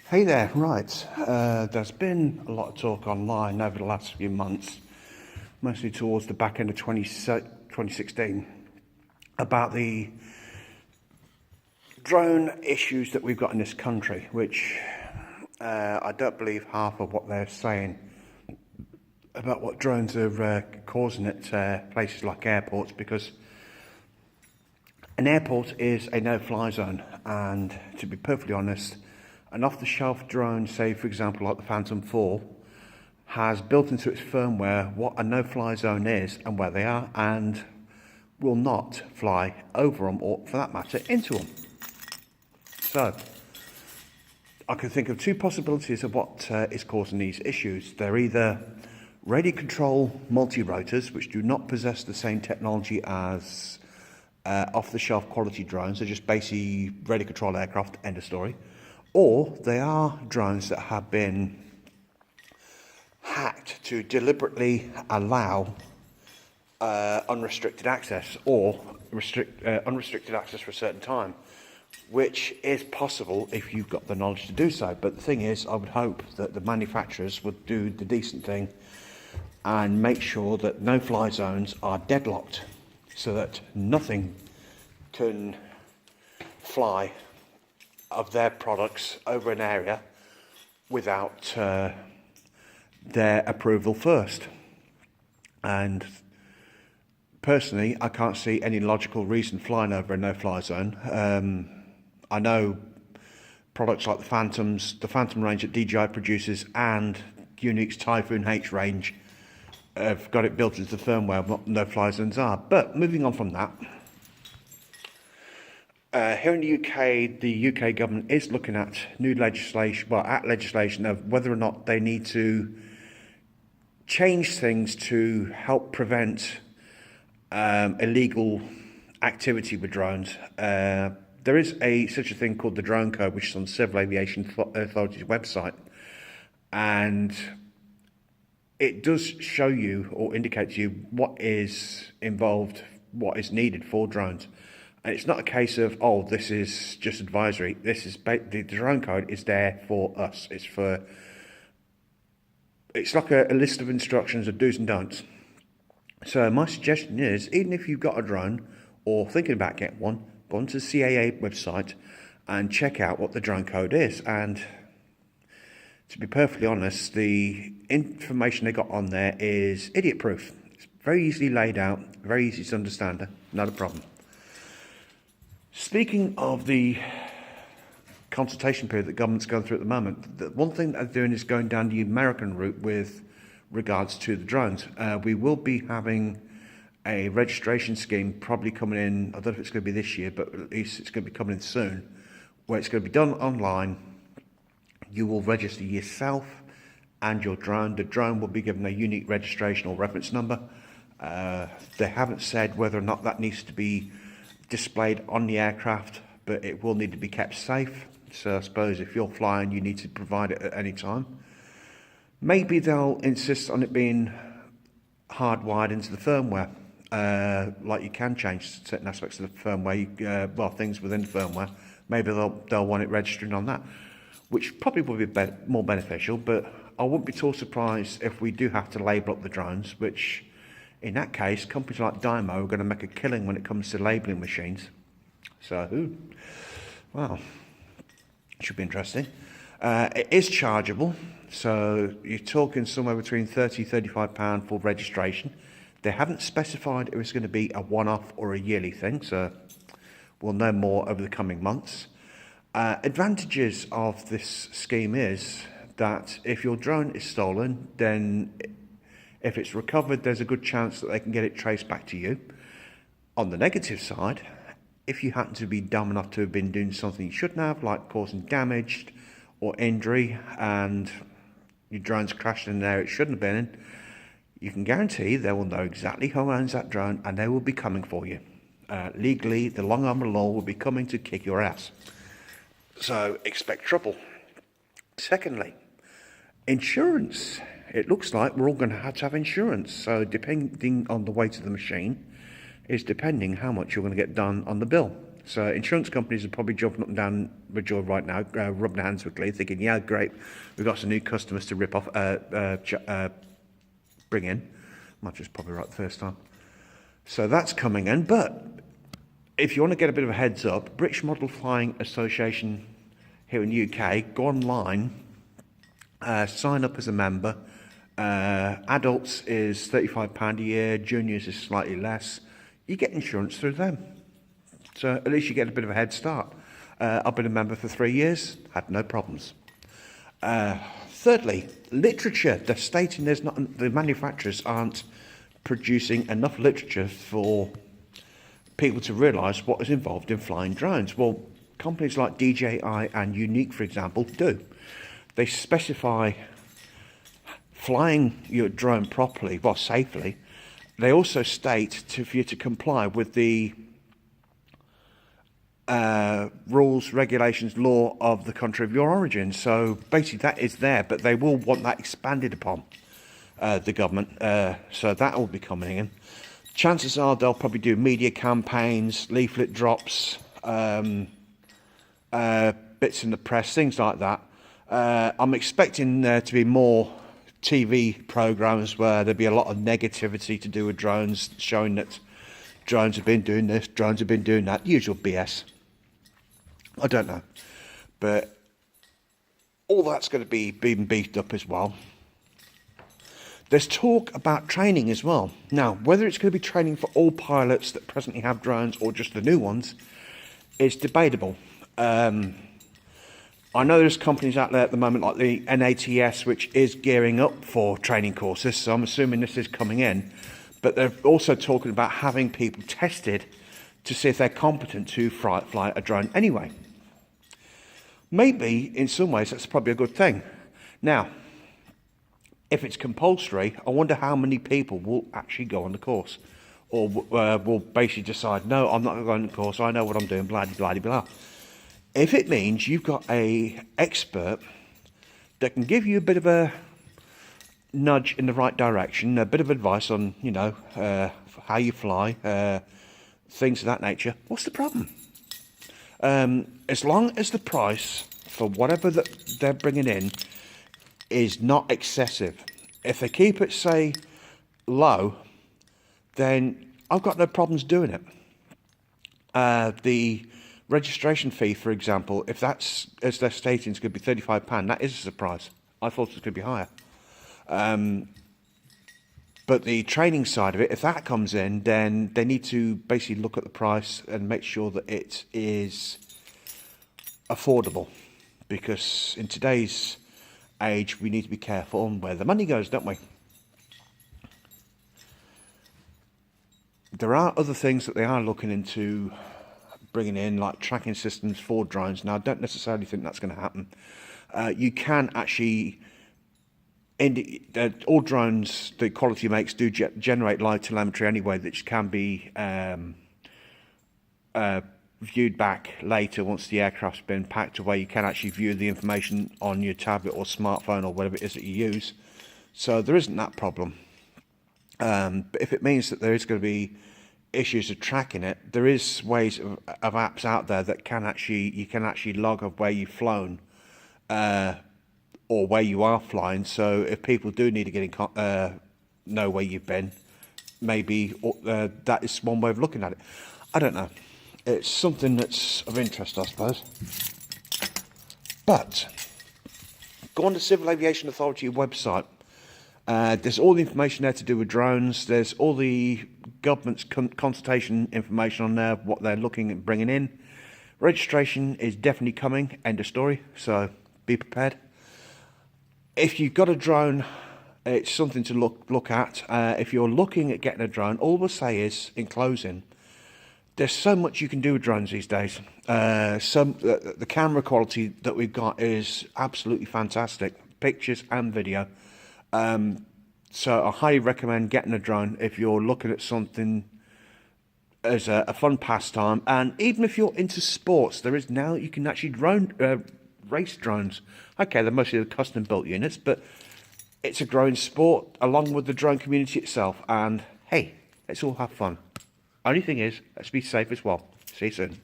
Hey there, right. There's been a lot of talk online over the last few months, mostly towards the back end of 2016, about the drone issues that we've got in this country, which I don't believe half of what they're saying about what drones are causing at places like airports, because an airport is a no-fly zone, and to be perfectly honest, an off-the-shelf drone, say for example like the Phantom 4, has built into its firmware what a no-fly zone is and where they are, and will not fly over them, or for that matter into them. So I can think of two possibilities of what is causing these issues. They're either radio control multi-rotors, which do not possess the same technology as off-the-shelf quality drones. They're just basically radio control aircraft, end of story. Or they are drones that have been hacked to deliberately allow unrestricted access, or unrestricted access for a certain time, which is possible if you've got the knowledge to do so. But the thing is, I would hope that the manufacturers would do the decent thing and make sure that no-fly zones are deadlocked, so that nothing can fly of their products over an area without their approval first. And personally, I can't see any logical reason flying over a no-fly zone. I know products like the Phantom range that DJI produces, and Unique's Typhoon H range have got it built into the firmware of what no-fly zones are. But moving on from that, here in the UK government is looking at new legislation, legislation of whether or not they need to change things to help prevent illegal activity with drones. There is such a thing called the Drone Code, which is on the Civil Aviation Authority's website, and it does show you or indicate to you what is involved, what is needed for drones. And it's not a case of, oh, this is just advisory. This is the drone code is there for us. It's like a list of instructions of do's and don'ts. So my suggestion is, even if you've got a drone or thinking about getting one, go onto the CAA website and check out what the drone code is. And to be perfectly honest, the information they got on there is idiot-proof. It's very easily laid out, very easy to understand, not a problem. Speaking of the consultation period that government's going through at the moment, the one thing that they're doing is going down the American route with regards to the drones. We will be having a registration scheme probably coming in, I don't know if it's going to be this year, but at least it's going to be coming in soon, where it's going to be done online. You will register yourself and your drone. The drone will be given a unique registration or reference number. They haven't said whether or not that needs to be displayed on the aircraft, but it will need to be kept safe. So I suppose if you're flying, you need to provide it at any time. Maybe they'll insist on it being hardwired into the firmware, like you can change certain aspects of the firmware, things within the firmware. Maybe they'll want it registering on that, which probably will be more beneficial. But I wouldn't be too surprised if we do have to label up the drones, which in that case, companies like Dymo are going to make a killing when it comes to labelling machines. So, well, it should be interesting. It is chargeable, so you're talking somewhere between £30–35 for registration. They haven't specified if it's going to be a one-off or a yearly thing, so we'll know more over the coming months. Advantages of this scheme is that if your drone is stolen, then if it's recovered, there's a good chance that they can get it traced back to you. On the negative side, if you happen to be dumb enough to have been doing something you shouldn't have, like causing damage or injury, and your drone's crashed in there it shouldn't have been in, you can guarantee they will know exactly who owns that drone, and they will be coming for you. Legally, the long arm of the law will be coming to kick your ass. So expect trouble. Secondly, insurance. It looks like we're all going to have insurance. So depending on the weight of the machine is depending how much you're going to get done on the bill. So insurance companies are probably jumping up and down with joy right now, rubbing their hands quickly, thinking, yeah, great, we've got some new customers to rip off, bring in. Might just probably right the first time. So that's coming in. But if you want to get a bit of a heads up, British Model Flying Association here in the UK, go online, sign up as a member. Adults is £35 a year, juniors is slightly less. You get insurance through them. So at least you get a bit of a head start. I've been a member for 3 years, had no problems. Thirdly, literature. They're stating the manufacturers aren't producing enough literature for people to realise what is involved in flying drones. Well, companies like DJI and Unique, for example, do. They specify flying your drone properly, well, safely. They also state for you to comply with the rules, regulations, law of the country of your origin. So basically that is there, but they will want that expanded upon, the government. So that will be coming in. Chances are they'll probably do media campaigns, leaflet drops, bits in the press, things like that. I'm expecting there to be more TV programs where there'll be a lot of negativity to do with drones, showing that drones have been doing this, drones have been doing that, usual BS. I don't know, but all that's going to be being beefed up as well. There's talk about training as well. Now, whether it's going to be training for all pilots that presently have drones or just the new ones is debatable. I know there's companies out there at the moment like the NATS, which is gearing up for training courses, so I'm assuming this is coming in. But they're also talking about having people tested to see if they're competent to fly a drone anyway. Maybe, in some ways, that's probably a good thing. Now, if it's compulsory, I wonder how many people will actually go on the course. Or will basically decide, no, I'm not going to go on the course, I know what I'm doing, blah, blah, blah, blah. If it means you've got an expert that can give you a bit of a nudge in the right direction, a bit of advice on, how you fly, things of that nature, what's the problem? As long as the price for whatever that they're bringing in is not excessive. If they keep it, say, low, then I've got no problems doing it. The registration fee, for example, if that's, as they're stating, is going to be £35, that is a surprise. I thought it was going to be higher. But the training side of it, if that comes in, then they need to basically look at the price and make sure that it is affordable. Because in today's age, we need to be careful on where the money goes, don't we? There are other things that they are looking into bringing in, like tracking systems for drones. Now, I don't necessarily think that's going to happen. You can actually... all drones, the quality makes do generate live telemetry anyway, which can be viewed back later once the aircraft's been packed away. You can actually view the information on your tablet or smartphone or whatever it is that you use. So there isn't that problem. But if it means that there is going to be issues of tracking it, there is ways of apps out there that you can actually log of where you've flown. Or where you are flying, so if people do need to get in know where you've been, maybe that is one way of looking at it. I don't know. It's something that's of interest, I suppose. But go on the Civil Aviation Authority website. There's all the information there to do with drones. There's all the government's consultation information on there, what they're looking at bringing in. Registration is definitely coming, end of story, so be prepared. If you've got a drone, it's something to look at. If you're looking at getting a drone, all we'll say is, in closing, there's so much you can do with drones these days. The camera quality that we've got is absolutely fantastic, pictures and video. So I highly recommend getting a drone if you're looking at something as a fun pastime. And even if you're into sports, there is now, you can actually race drones. Okay, they're mostly the custom built units, but it's a growing sport along with the drone community itself. And hey, let's all have fun. Only thing is, let's be safe as well. See you soon.